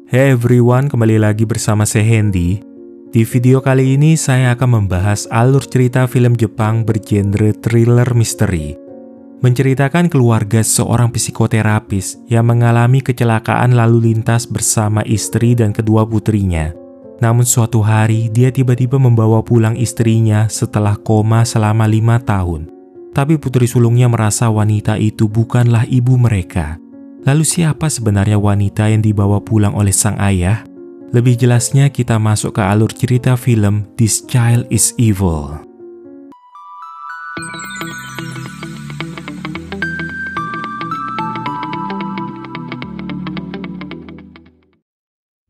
Hey everyone, kembali lagi bersama saya Hendy. Di video kali ini saya akan membahas alur cerita film Jepang bergenre thriller misteri. Menceritakan keluarga seorang psikoterapis yang mengalami kecelakaan lalu lintas bersama istri dan kedua putrinya. Namun suatu hari dia tiba-tiba membawa pulang istrinya setelah koma selama 5 tahun. Tapi putri sulungnya merasa wanita itu bukanlah ibu mereka. Lalu siapa sebenarnya wanita yang dibawa pulang oleh sang ayah? Lebih jelasnya kita masuk ke alur cerita film This Child is Evil.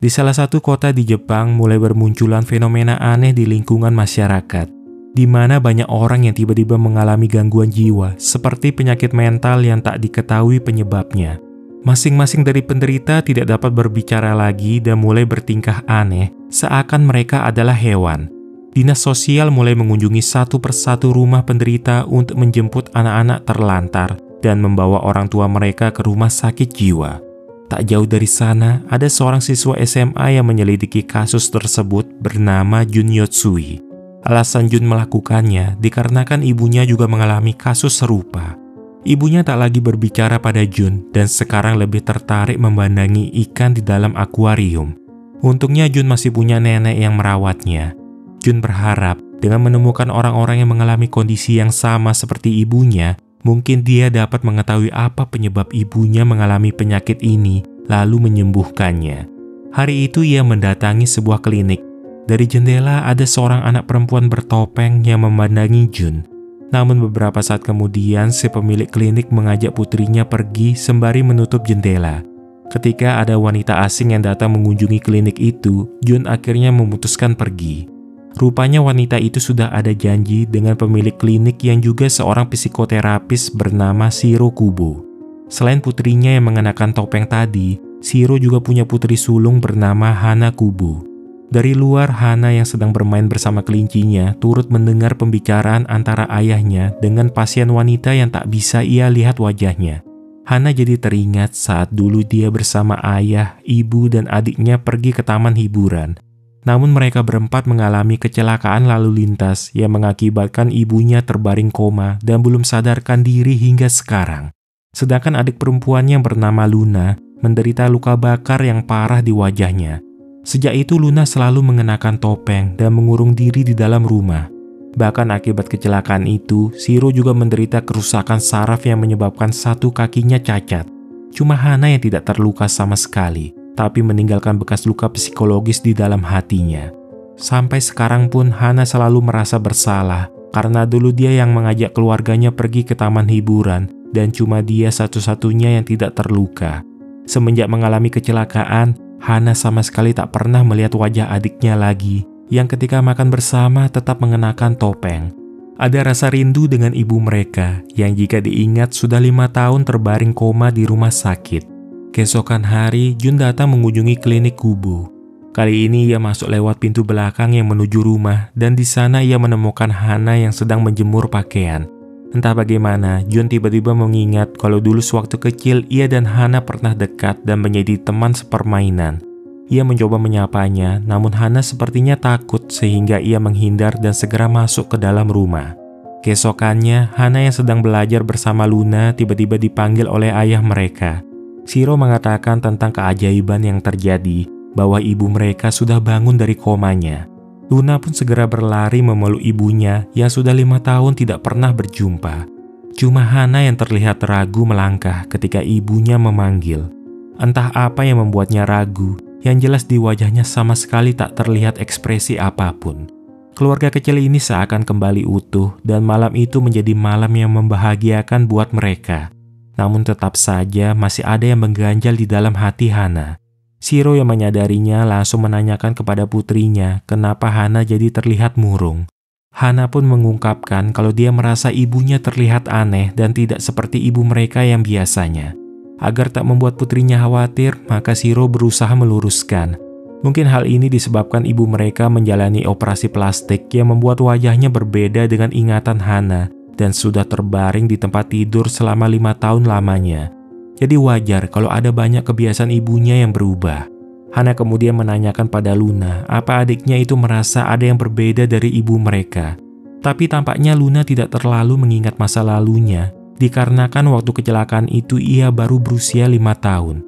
Di salah satu kota di Jepang mulai bermunculan fenomena aneh di lingkungan masyarakat, di mana banyak orang yang tiba-tiba mengalami gangguan jiwa seperti penyakit mental yang tak diketahui penyebabnya. Masing-masing dari penderita tidak dapat berbicara lagi dan mulai bertingkah aneh, seakan mereka adalah hewan. Dinas sosial mulai mengunjungi satu persatu rumah penderita untuk menjemput anak-anak terlantar dan membawa orang tua mereka ke rumah sakit jiwa. Tak jauh dari sana, ada seorang siswa SMA yang menyelidiki kasus tersebut bernama Jun Yotsui. Alasan Jun melakukannya dikarenakan ibunya juga mengalami kasus serupa. Ibunya tak lagi berbicara pada Jun dan sekarang lebih tertarik memandangi ikan di dalam akuarium. Untungnya Jun masih punya nenek yang merawatnya. Jun berharap dengan menemukan orang-orang yang mengalami kondisi yang sama seperti ibunya, mungkin dia dapat mengetahui apa penyebab ibunya mengalami penyakit ini, lalu menyembuhkannya. Hari itu ia mendatangi sebuah klinik. Dari jendela ada seorang anak perempuan bertopeng yang memandangi Jun. Namun beberapa saat kemudian si pemilik klinik mengajak putrinya pergi sembari menutup jendela. Ketika ada wanita asing yang datang mengunjungi klinik itu, Jun akhirnya memutuskan pergi. Rupanya wanita itu sudah ada janji dengan pemilik klinik yang juga seorang psikoterapis bernama Shiro Kubo. Selain putrinya yang mengenakan topeng tadi, Shiro juga punya putri sulung bernama Hana Kubo. Dari luar, Hana yang sedang bermain bersama kelincinya turut mendengar pembicaraan antara ayahnya dengan pasien wanita yang tak bisa ia lihat wajahnya. Hana jadi teringat saat dulu dia bersama ayah, ibu, dan adiknya pergi ke taman hiburan. Namun mereka berempat mengalami kecelakaan lalu lintas yang mengakibatkan ibunya terbaring koma dan belum sadarkan diri hingga sekarang. Sedangkan adik perempuannya yang bernama Luna menderita luka bakar yang parah di wajahnya. Sejak itu Luna selalu mengenakan topeng dan mengurung diri di dalam rumah. Bahkan akibat kecelakaan itu, Shiro juga menderita kerusakan saraf yang menyebabkan satu kakinya cacat. Cuma Hana yang tidak terluka sama sekali, tapi meninggalkan bekas luka psikologis di dalam hatinya. Sampai sekarang pun Hana selalu merasa bersalah, karena dulu dia yang mengajak keluarganya pergi ke taman hiburan, dan cuma dia satu-satunya yang tidak terluka. Semenjak mengalami kecelakaan, Hana sama sekali tak pernah melihat wajah adiknya lagi, yang ketika makan bersama tetap mengenakan topeng. Ada rasa rindu dengan ibu mereka, yang jika diingat sudah 5 tahun terbaring koma di rumah sakit. Keesokan hari, Jun datang mengunjungi klinik Kubo. Kali ini ia masuk lewat pintu belakang yang menuju rumah, dan di sana ia menemukan Hana yang sedang menjemur pakaian. Entah bagaimana, Jun tiba-tiba mengingat kalau dulu sewaktu kecil ia dan Hana pernah dekat dan menjadi teman sepermainan. Ia mencoba menyapanya, namun Hana sepertinya takut sehingga ia menghindar dan segera masuk ke dalam rumah. Keesokannya, Hana yang sedang belajar bersama Luna tiba-tiba dipanggil oleh ayah mereka. Shiro mengatakan tentang keajaiban yang terjadi, bahwa ibu mereka sudah bangun dari komanya. Luna pun segera berlari memeluk ibunya yang sudah 5 tahun tidak pernah berjumpa. Cuma Hana yang terlihat ragu melangkah ketika ibunya memanggil. Entah apa yang membuatnya ragu, yang jelas di wajahnya sama sekali tak terlihat ekspresi apapun. Keluarga kecil ini seakan kembali utuh dan malam itu menjadi malam yang membahagiakan buat mereka. Namun tetap saja masih ada yang mengganjal di dalam hati Hana. Shiro yang menyadarinya langsung menanyakan kepada putrinya kenapa Hana jadi terlihat murung. Hana pun mengungkapkan kalau dia merasa ibunya terlihat aneh dan tidak seperti ibu mereka yang biasanya. Agar tak membuat putrinya khawatir, maka Shiro berusaha meluruskan. Mungkin hal ini disebabkan ibu mereka menjalani operasi plastik yang membuat wajahnya berbeda dengan ingatan Hana dan sudah terbaring di tempat tidur selama 5 tahun lamanya. Jadi wajar kalau ada banyak kebiasaan ibunya yang berubah. Hana kemudian menanyakan pada Luna apa adiknya itu merasa ada yang berbeda dari ibu mereka. Tapi tampaknya Luna tidak terlalu mengingat masa lalunya, dikarenakan waktu kecelakaan itu ia baru berusia 5 tahun.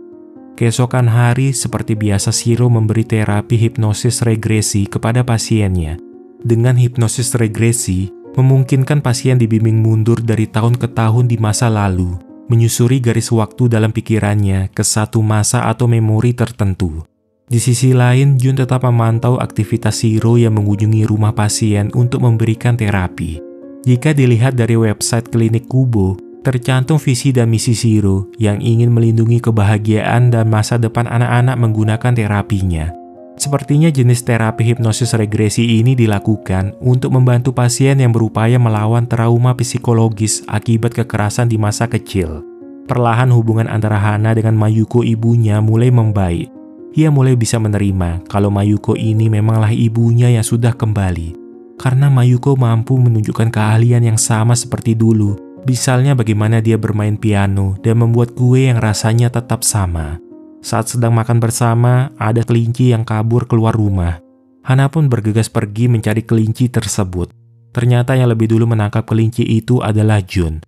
Keesokan hari, seperti biasa, Shiro memberi terapi hipnosis regresi kepada pasiennya. Dengan hipnosis regresi, memungkinkan pasien dibimbing mundur dari tahun ke tahun di masa lalu, menyusuri garis waktu dalam pikirannya ke satu masa atau memori tertentu. Di sisi lain, Jun tetap memantau aktivitas Shiro yang mengunjungi rumah pasien untuk memberikan terapi. Jika dilihat dari website klinik Kubo, tercantum visi dan misi Shiro yang ingin melindungi kebahagiaan dan masa depan anak-anak menggunakan terapinya. Sepertinya jenis terapi hipnosis regresi ini dilakukan untuk membantu pasien yang berupaya melawan trauma psikologis akibat kekerasan di masa kecil. Perlahan hubungan antara Hana dengan Mayuko ibunya mulai membaik. Ia mulai bisa menerima kalau Mayuko ini memanglah ibunya yang sudah kembali. Karena Mayuko mampu menunjukkan keahlian yang sama seperti dulu. Misalnya bagaimana dia bermain piano dan membuat kue yang rasanya tetap sama. Saat sedang makan bersama, ada kelinci yang kabur keluar rumah. Hana pun bergegas pergi mencari kelinci tersebut. Ternyata yang lebih dulu menangkap kelinci itu adalah Jun.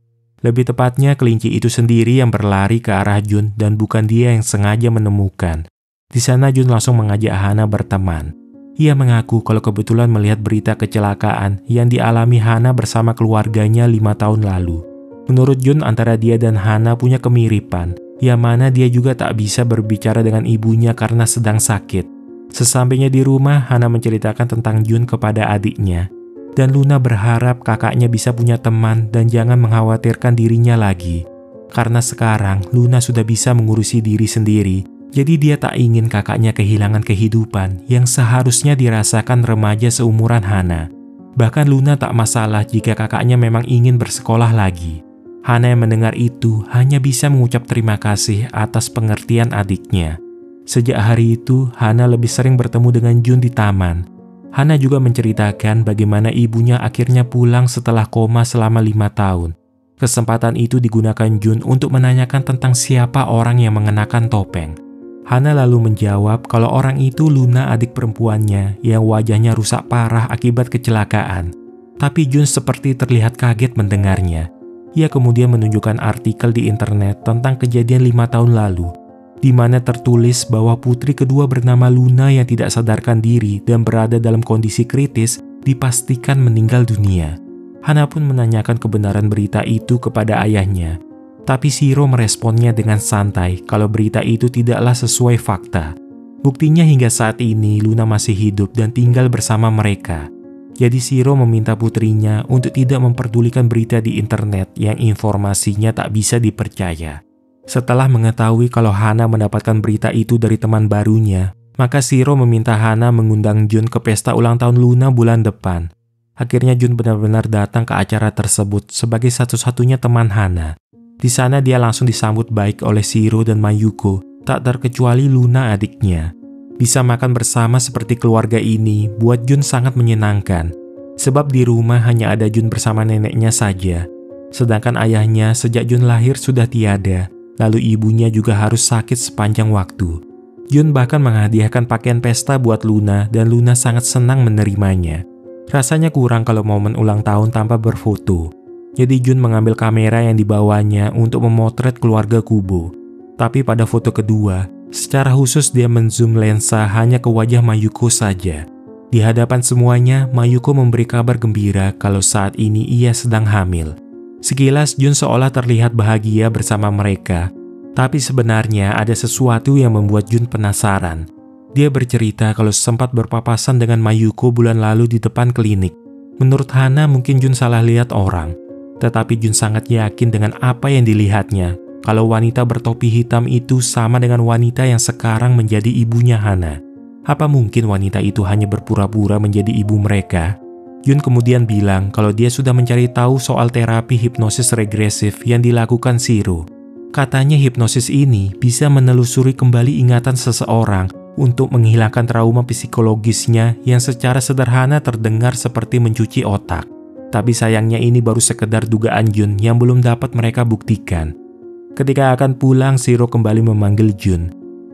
Lebih tepatnya, kelinci itu sendiri yang berlari ke arah Jun dan bukan dia yang sengaja menemukan. Di sana Jun langsung mengajak Hana berteman. Ia mengaku kalau kebetulan melihat berita kecelakaan yang dialami Hana bersama keluarganya 5 tahun lalu. Menurut Jun, antara dia dan Hana punya kemiripan, yang mana dia juga tak bisa berbicara dengan ibunya karena sedang sakit. Sesampainya di rumah, Hana menceritakan tentang Jun kepada adiknya. Dan Luna berharap kakaknya bisa punya teman dan jangan mengkhawatirkan dirinya lagi. Karena sekarang Luna sudah bisa mengurusi diri sendiri. Jadi dia tak ingin kakaknya kehilangan kehidupan yang seharusnya dirasakan remaja seumuran Hana. Bahkan Luna tak masalah jika kakaknya memang ingin bersekolah lagi. Hana yang mendengar itu hanya bisa mengucap terima kasih atas pengertian adiknya. Sejak hari itu, Hana lebih sering bertemu dengan Jun di taman. Hana juga menceritakan bagaimana ibunya akhirnya pulang setelah koma selama 5 tahun. Kesempatan itu digunakan Jun untuk menanyakan tentang siapa orang yang mengenakan topeng. Hana lalu menjawab kalau orang itu Luna, adik perempuannya yang wajahnya rusak parah akibat kecelakaan. Tapi Jun seperti terlihat kaget mendengarnya. Ia kemudian menunjukkan artikel di internet tentang kejadian 5 tahun lalu, di mana tertulis bahwa putri kedua bernama Luna yang tidak sadarkan diri dan berada dalam kondisi kritis dipastikan meninggal dunia. Hana pun menanyakan kebenaran berita itu kepada ayahnya. Tapi Shiro meresponnya dengan santai kalau berita itu tidaklah sesuai fakta. Buktinya hingga saat ini Luna masih hidup dan tinggal bersama mereka. Jadi Shiro meminta putrinya untuk tidak memperdulikan berita di internet yang informasinya tak bisa dipercaya. Setelah mengetahui kalau Hana mendapatkan berita itu dari teman barunya, maka Shiro meminta Hana mengundang Jun ke pesta ulang tahun Luna bulan depan. Akhirnya Jun benar-benar datang ke acara tersebut sebagai satu-satunya teman Hana. Di sana dia langsung disambut baik oleh Shiro dan Mayuko, tak terkecuali Luna adiknya. Bisa makan bersama seperti keluarga ini buat Jun sangat menyenangkan. Sebab di rumah hanya ada Jun bersama neneknya saja. Sedangkan ayahnya sejak Jun lahir sudah tiada, lalu ibunya juga harus sakit sepanjang waktu. Jun bahkan menghadiahkan pakaian pesta buat Luna dan Luna sangat senang menerimanya. Rasanya kurang kalau momen ulang tahun tanpa berfoto. Jadi Jun mengambil kamera yang dibawanya untuk memotret keluarga Kubo. Tapi pada foto kedua, secara khusus dia menzoom lensa hanya ke wajah Mayuko saja. Di hadapan semuanya, Mayuko memberi kabar gembira kalau saat ini ia sedang hamil. Sekilas Jun seolah terlihat bahagia bersama mereka. Tapi sebenarnya ada sesuatu yang membuat Jun penasaran. Dia bercerita kalau sempat berpapasan dengan Mayuko bulan lalu di depan klinik. Menurut Hana mungkin Jun salah lihat orang. Tetapi Jun sangat yakin dengan apa yang dilihatnya, kalau wanita bertopi hitam itu sama dengan wanita yang sekarang menjadi ibunya Hana. Apa mungkin wanita itu hanya berpura-pura menjadi ibu mereka? Jun kemudian bilang kalau dia sudah mencari tahu soal terapi hipnosis regresif yang dilakukan Shiro. Katanya hipnosis ini bisa menelusuri kembali ingatan seseorang untuk menghilangkan trauma psikologisnya yang secara sederhana terdengar seperti mencuci otak. Tapi sayangnya ini baru sekedar dugaan Jun yang belum dapat mereka buktikan. Ketika akan pulang, Shiro kembali memanggil Jun.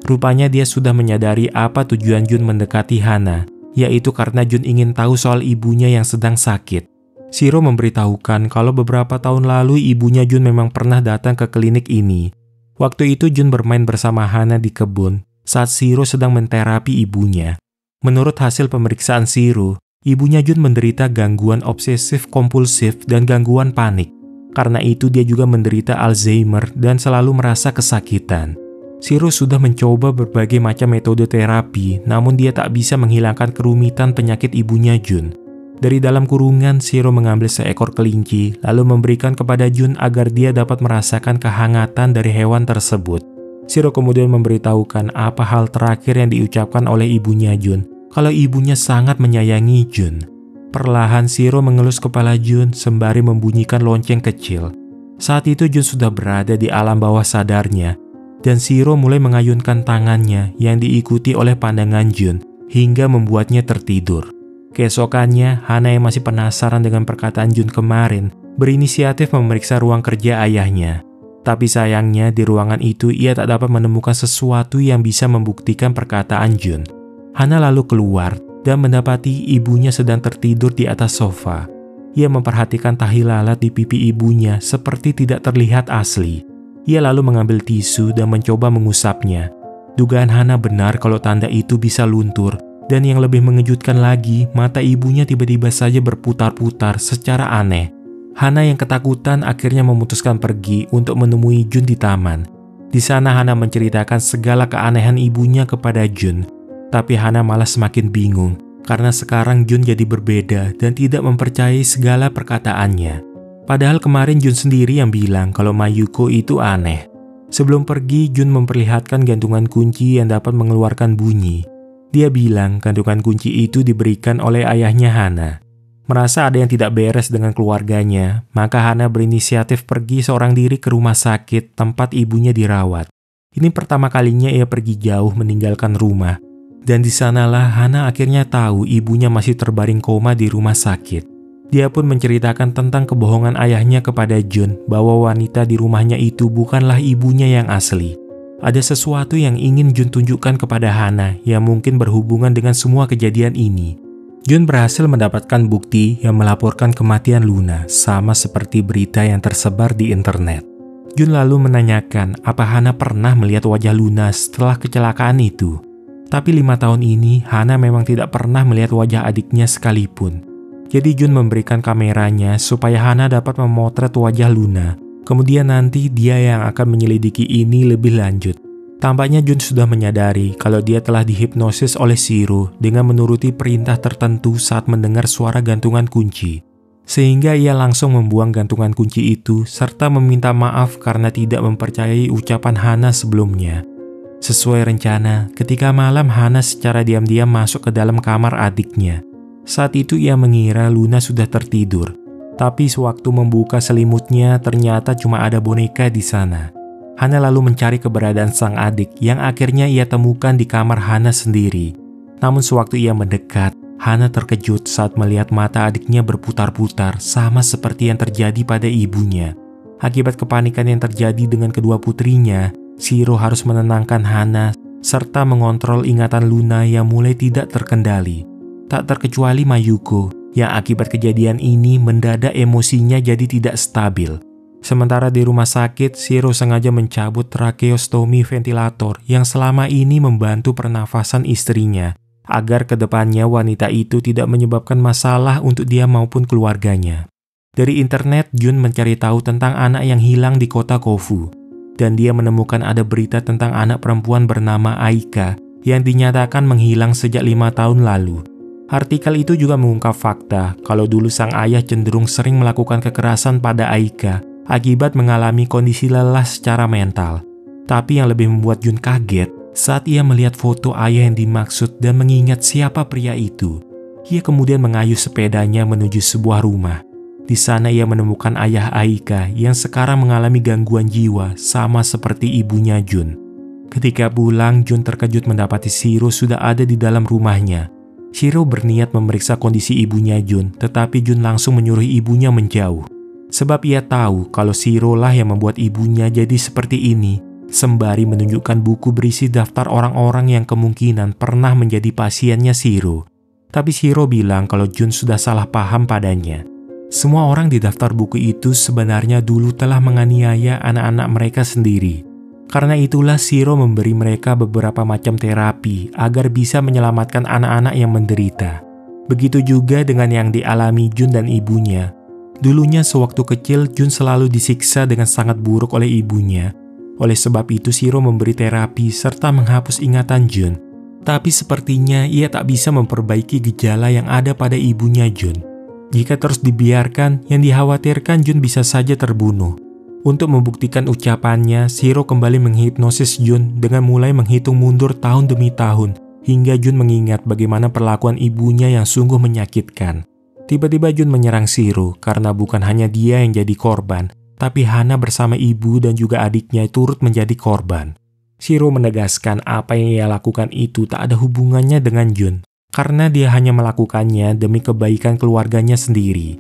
Rupanya dia sudah menyadari apa tujuan Jun mendekati Hana, yaitu karena Jun ingin tahu soal ibunya yang sedang sakit. Shiro memberitahukan kalau beberapa tahun lalu ibunya Jun memang pernah datang ke klinik ini. Waktu itu Jun bermain bersama Hana di kebun saat Shiro sedang menterapi ibunya. Menurut hasil pemeriksaan Shiro, ibunya Jun menderita gangguan obsesif kompulsif dan gangguan panik. Karena itu dia juga menderita Alzheimer dan selalu merasa kesakitan. Shiro sudah mencoba berbagai macam metode terapi, namun dia tak bisa menghilangkan kerumitan penyakit ibunya Jun. Dari dalam kurungan, Shiro mengambil seekor kelinci, lalu memberikan kepada Jun agar dia dapat merasakan kehangatan dari hewan tersebut. Shiro kemudian memberitahukan apa hal terakhir yang diucapkan oleh ibunya Jun, kalau ibunya sangat menyayangi Jun. Perlahan Shiro mengelus kepala Jun sembari membunyikan lonceng kecil. Saat itu Jun sudah berada di alam bawah sadarnya, dan Shiro mulai mengayunkan tangannya yang diikuti oleh pandangan Jun hingga membuatnya tertidur. Keesokannya, Hana yang masih penasaran dengan perkataan Jun kemarin berinisiatif memeriksa ruang kerja ayahnya. Tapi sayangnya di ruangan itu ia tak dapat menemukan sesuatu yang bisa membuktikan perkataan Jun. Hana lalu keluar dan mendapati ibunya sedang tertidur di atas sofa. Ia memperhatikan tahi lalat di pipi ibunya seperti tidak terlihat asli. Ia lalu mengambil tisu dan mencoba mengusapnya. Dugaan Hana benar kalau tanda itu bisa luntur, dan yang lebih mengejutkan lagi, mata ibunya tiba-tiba saja berputar-putar secara aneh. Hana yang ketakutan akhirnya memutuskan pergi untuk menemui Jun di taman. Di sana Hana menceritakan segala keanehan ibunya kepada Jun. Tapi Hana malah semakin bingung, karena sekarang Jun jadi berbeda dan tidak mempercayai segala perkataannya. Padahal kemarin Jun sendiri yang bilang kalau Mayuko itu aneh. Sebelum pergi, Jun memperlihatkan gantungan kunci yang dapat mengeluarkan bunyi. Dia bilang gantungan kunci itu diberikan oleh ayahnya Hana. Merasa ada yang tidak beres dengan keluarganya, maka Hana berinisiatif pergi seorang diri ke rumah sakit tempat ibunya dirawat. Ini pertama kalinya ia pergi jauh meninggalkan rumah. Dan di sanalah Hana akhirnya tahu ibunya masih terbaring koma di rumah sakit. Dia pun menceritakan tentang kebohongan ayahnya kepada Jun bahwa wanita di rumahnya itu bukanlah ibunya yang asli. Ada sesuatu yang ingin Jun tunjukkan kepada Hana yang mungkin berhubungan dengan semua kejadian ini. Jun berhasil mendapatkan bukti yang melaporkan kematian Luna, sama seperti berita yang tersebar di internet. Jun lalu menanyakan apa Hana pernah melihat wajah Luna setelah kecelakaan itu. Tapi 5 tahun ini Hana memang tidak pernah melihat wajah adiknya sekalipun. Jadi Jun memberikan kameranya supaya Hana dapat memotret wajah Luna. Kemudian nanti dia yang akan menyelidiki ini lebih lanjut. Tampaknya Jun sudah menyadari kalau dia telah dihipnosis oleh Shiro dengan menuruti perintah tertentu saat mendengar suara gantungan kunci. Sehingga ia langsung membuang gantungan kunci itu serta meminta maaf karena tidak mempercayai ucapan Hana sebelumnya. Sesuai rencana, ketika malam Hana secara diam-diam masuk ke dalam kamar adiknya. Saat itu ia mengira Luna sudah tertidur. Tapi sewaktu membuka selimutnya ternyata cuma ada boneka di sana. Hana lalu mencari keberadaan sang adik yang akhirnya ia temukan di kamar Hana sendiri. Namun sewaktu ia mendekat, Hana terkejut saat melihat mata adiknya berputar-putar sama seperti yang terjadi pada ibunya. Akibat kepanikan yang terjadi dengan kedua putrinya, Shiro harus menenangkan Hana serta mengontrol ingatan Luna yang mulai tidak terkendali. Tak terkecuali Mayuko, yang akibat kejadian ini mendadak emosinya jadi tidak stabil. Sementara di rumah sakit, Shiro sengaja mencabut tracheostomi ventilator yang selama ini membantu pernafasan istrinya, agar kedepannya wanita itu tidak menyebabkan masalah untuk dia maupun keluarganya. Dari internet, Jun mencari tahu tentang anak yang hilang di kota Kofu, dan dia menemukan ada berita tentang anak perempuan bernama Aika yang dinyatakan menghilang sejak 5 tahun lalu. Artikel itu juga mengungkap fakta kalau dulu sang ayah cenderung sering melakukan kekerasan pada Aika akibat mengalami kondisi lelah secara mental. Tapi yang lebih membuat Jun kaget saat ia melihat foto ayah yang dimaksud dan mengingat siapa pria itu. Ia kemudian mengayuh sepedanya menuju sebuah rumah. Di sana ia menemukan ayah Aika yang sekarang mengalami gangguan jiwa sama seperti ibunya Jun. Ketika pulang, Jun terkejut mendapati Shiro sudah ada di dalam rumahnya. Shiro berniat memeriksa kondisi ibunya Jun, tetapi Jun langsung menyuruh ibunya menjauh. Sebab ia tahu kalau Shiro lah yang membuat ibunya jadi seperti ini, sembari menunjukkan buku berisi daftar orang-orang yang kemungkinan pernah menjadi pasiennya Shiro. Tapi Shiro bilang kalau Jun sudah salah paham padanya. Semua orang di daftar buku itu sebenarnya dulu telah menganiaya anak-anak mereka sendiri. Karena itulah Shiro memberi mereka beberapa macam terapi agar bisa menyelamatkan anak-anak yang menderita. Begitu juga dengan yang dialami Jun dan ibunya. Dulunya sewaktu kecil Jun selalu disiksa dengan sangat buruk oleh ibunya. Oleh sebab itu Shiro memberi terapi serta menghapus ingatan Jun. Tapi sepertinya ia tak bisa memperbaiki gejala yang ada pada ibunya Jun. Jika terus dibiarkan, yang dikhawatirkan Jun bisa saja terbunuh. Untuk membuktikan ucapannya, Shiro kembali menghipnosis Jun dengan mulai menghitung mundur tahun demi tahun, hingga Jun mengingat bagaimana perlakuan ibunya yang sungguh menyakitkan. Tiba-tiba Jun menyerang Shiro karena bukan hanya dia yang jadi korban, tapi Hana bersama ibu dan juga adiknya turut menjadi korban. Shiro menegaskan apa yang ia lakukan itu tak ada hubungannya dengan Jun, karena dia hanya melakukannya demi kebaikan keluarganya sendiri.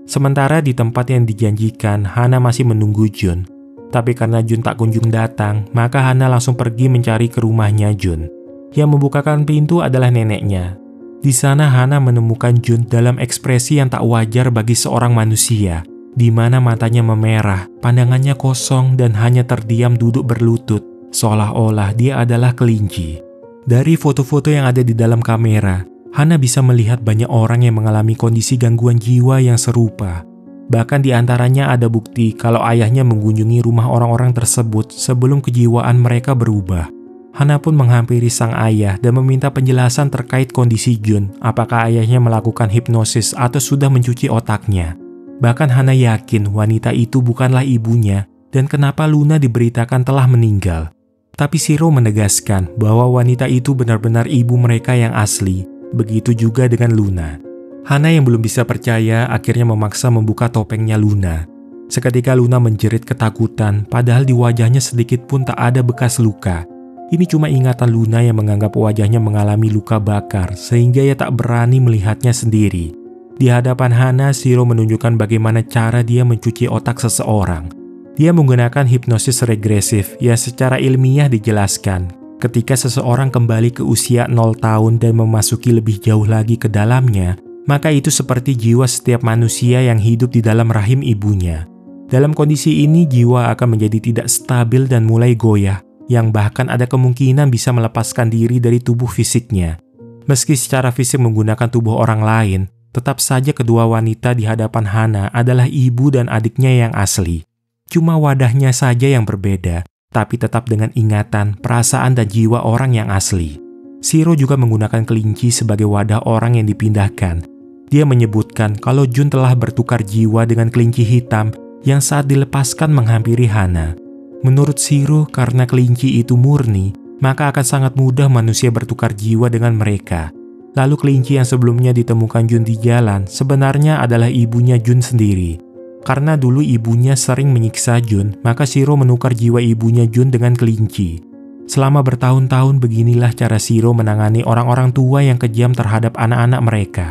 Sementara di tempat yang dijanjikan, Hana masih menunggu Jun. Tapi karena Jun tak kunjung datang, maka Hana langsung pergi mencari ke rumahnya Jun. Yang membukakan pintu adalah neneknya. Di sana Hana menemukan Jun dalam ekspresi yang tak wajar bagi seorang manusia, di mana matanya memerah, pandangannya kosong dan hanya terdiam duduk berlutut, seolah-olah dia adalah kelinci. Dari foto-foto yang ada di dalam kamera, Hana bisa melihat banyak orang yang mengalami kondisi gangguan jiwa yang serupa. Bahkan di antaranya ada bukti kalau ayahnya mengunjungi rumah orang-orang tersebut sebelum kejiwaan mereka berubah. Hana pun menghampiri sang ayah dan meminta penjelasan terkait kondisi Jun, apakah ayahnya melakukan hipnosis atau sudah mencuci otaknya. Bahkan Hana yakin wanita itu bukanlah ibunya dan kenapa Luna diberitakan telah meninggal. Tapi Shiro menegaskan bahwa wanita itu benar-benar ibu mereka yang asli, begitu juga dengan Luna. Hana yang belum bisa percaya akhirnya memaksa membuka topengnya Luna. Seketika Luna menjerit ketakutan, padahal di wajahnya sedikit pun tak ada bekas luka. Ini cuma ingatan Luna yang menganggap wajahnya mengalami luka bakar, sehingga ia tak berani melihatnya sendiri. Di hadapan Hana, Shiro menunjukkan bagaimana cara dia mencuci otak seseorang. Dia menggunakan hipnosis regresif yang secara ilmiah dijelaskan. Ketika seseorang kembali ke usia 0 tahun dan memasuki lebih jauh lagi ke dalamnya, maka itu seperti jiwa setiap manusia yang hidup di dalam rahim ibunya. Dalam kondisi ini, jiwa akan menjadi tidak stabil dan mulai goyah, yang bahkan ada kemungkinan bisa melepaskan diri dari tubuh fisiknya. Meski secara fisik menggunakan tubuh orang lain, tetap saja kedua wanita di hadapan Hana adalah ibu dan adiknya yang asli. Cuma wadahnya saja yang berbeda, tapi tetap dengan ingatan, perasaan, dan jiwa orang yang asli. Shiro juga menggunakan kelinci sebagai wadah orang yang dipindahkan. Dia menyebutkan kalau Jun telah bertukar jiwa dengan kelinci hitam yang saat dilepaskan menghampiri Hana. Menurut Shiro, karena kelinci itu murni, maka akan sangat mudah manusia bertukar jiwa dengan mereka. Lalu kelinci yang sebelumnya ditemukan Jun di jalan sebenarnya adalah ibunya Jun sendiri. Karena dulu ibunya sering menyiksa Jun, maka Shiro menukar jiwa ibunya Jun dengan kelinci. Selama bertahun-tahun beginilah cara Shiro menangani orang-orang tua yang kejam terhadap anak-anak mereka.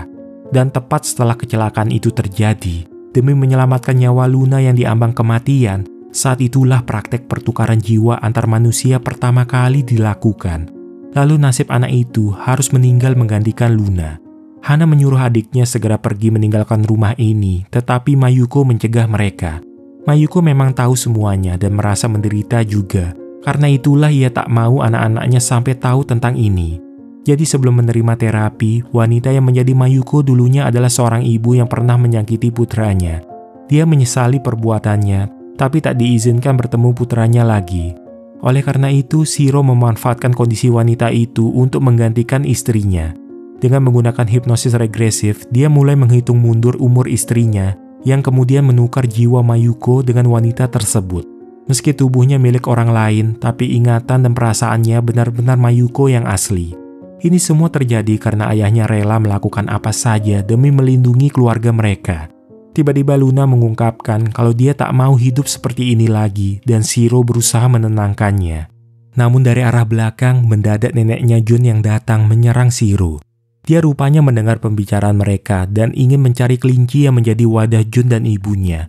Dan tepat setelah kecelakaan itu terjadi, demi menyelamatkan nyawa Luna yang diambang kematian, saat itulah praktek pertukaran jiwa antar manusia pertama kali dilakukan. Lalu nasib anak itu harus meninggal menggantikan Luna. Hana menyuruh adiknya segera pergi meninggalkan rumah ini, tetapi Mayuko mencegah mereka. Mayuko memang tahu semuanya dan merasa menderita juga. Karena itulah ia tak mau anak-anaknya sampai tahu tentang ini. Jadi sebelum menerima terapi, wanita yang menjadi Mayuko dulunya adalah seorang ibu yang pernah menyakiti putranya. Dia menyesali perbuatannya, tapi tak diizinkan bertemu putranya lagi. Oleh karena itu, Shiro memanfaatkan kondisi wanita itu untuk menggantikan istrinya. Dengan menggunakan hipnosis regresif, dia mulai menghitung mundur umur istrinya, yang kemudian menukar jiwa Mayuko dengan wanita tersebut. Meski tubuhnya milik orang lain, tapi ingatan dan perasaannya benar-benar Mayuko yang asli. Ini semua terjadi karena ayahnya rela melakukan apa saja demi melindungi keluarga mereka. Tiba-tiba Luna mengungkapkan kalau dia tak mau hidup seperti ini lagi dan Shiro berusaha menenangkannya. Namun dari arah belakang, mendadak neneknya Jun yang datang menyerang Shiro. Dia rupanya mendengar pembicaraan mereka dan ingin mencari kelinci yang menjadi wadah Jun dan ibunya.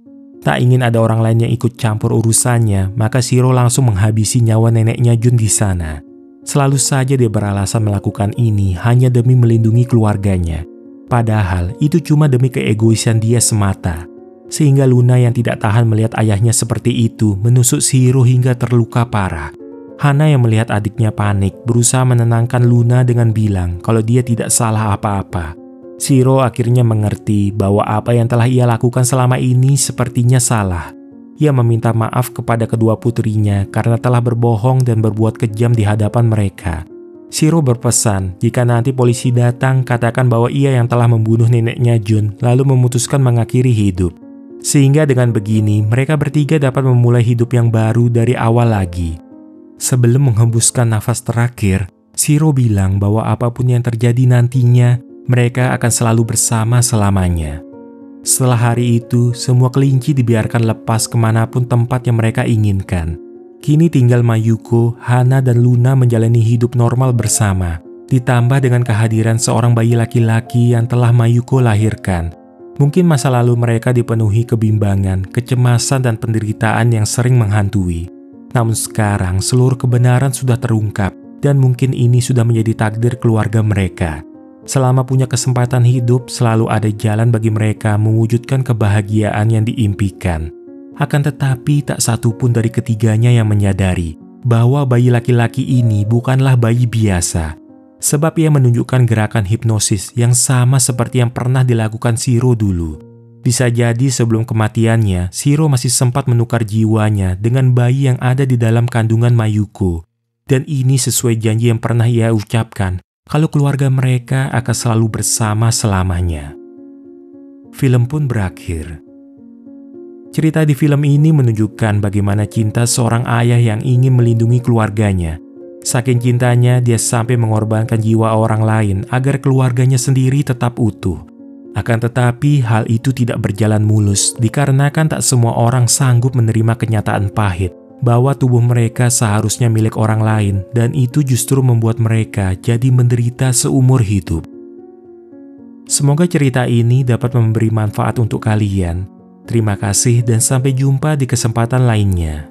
Tak ingin ada orang lain yang ikut campur urusannya, maka Shiro langsung menghabisi nyawa neneknya Jun di sana. Selalu saja dia beralasan melakukan ini hanya demi melindungi keluarganya. Padahal itu cuma demi keegoisan dia semata. Sehingga Luna yang tidak tahan melihat ayahnya seperti itu menusuk Shiro hingga terluka parah. Hana yang melihat adiknya panik berusaha menenangkan Luna dengan bilang kalau dia tidak salah apa-apa. Shiro akhirnya mengerti bahwa apa yang telah ia lakukan selama ini sepertinya salah. Ia meminta maaf kepada kedua putrinya karena telah berbohong dan berbuat kejam di hadapan mereka. Shiro berpesan, jika nanti polisi datang, katakan bahwa ia yang telah membunuh neneknya Jun, lalu memutuskan mengakhiri hidup. Sehingga dengan begini, mereka bertiga dapat memulai hidup yang baru dari awal lagi. Sebelum menghembuskan nafas terakhir, Shiro bilang bahwa apapun yang terjadi nantinya, mereka akan selalu bersama selamanya. Setelah hari itu, semua kelinci dibiarkan lepas kemanapun tempat yang mereka inginkan. Kini tinggal Mayuko, Hana, dan Luna menjalani hidup normal bersama, ditambah dengan kehadiran seorang bayi laki-laki yang telah Mayuko lahirkan. Mungkin masa lalu mereka dipenuhi kebimbangan, kecemasan, dan penderitaan yang sering menghantui. Namun sekarang seluruh kebenaran sudah terungkap, dan mungkin ini sudah menjadi takdir keluarga mereka. Selama punya kesempatan hidup, selalu ada jalan bagi mereka mewujudkan kebahagiaan yang diimpikan. Akan tetapi, tak satu pun dari ketiganya yang menyadari bahwa bayi laki-laki ini bukanlah bayi biasa. Sebab ia menunjukkan gerakan hipnosis yang sama seperti yang pernah dilakukan Shiro dulu. Bisa jadi sebelum kematiannya, Shiro masih sempat menukar jiwanya dengan bayi yang ada di dalam kandungan Mayuko. Dan ini sesuai janji yang pernah ia ucapkan, kalau keluarga mereka akan selalu bersama selamanya. Film pun berakhir. Cerita di film ini menunjukkan bagaimana cinta seorang ayah yang ingin melindungi keluarganya. Saking cintanya, dia sampai mengorbankan jiwa orang lain agar keluarganya sendiri tetap utuh. Akan tetapi, hal itu tidak berjalan mulus dikarenakan tak semua orang sanggup menerima kenyataan pahit bahwa tubuh mereka seharusnya milik orang lain, dan itu justru membuat mereka jadi menderita seumur hidup. Semoga cerita ini dapat memberi manfaat untuk kalian. Terima kasih dan sampai jumpa di kesempatan lainnya.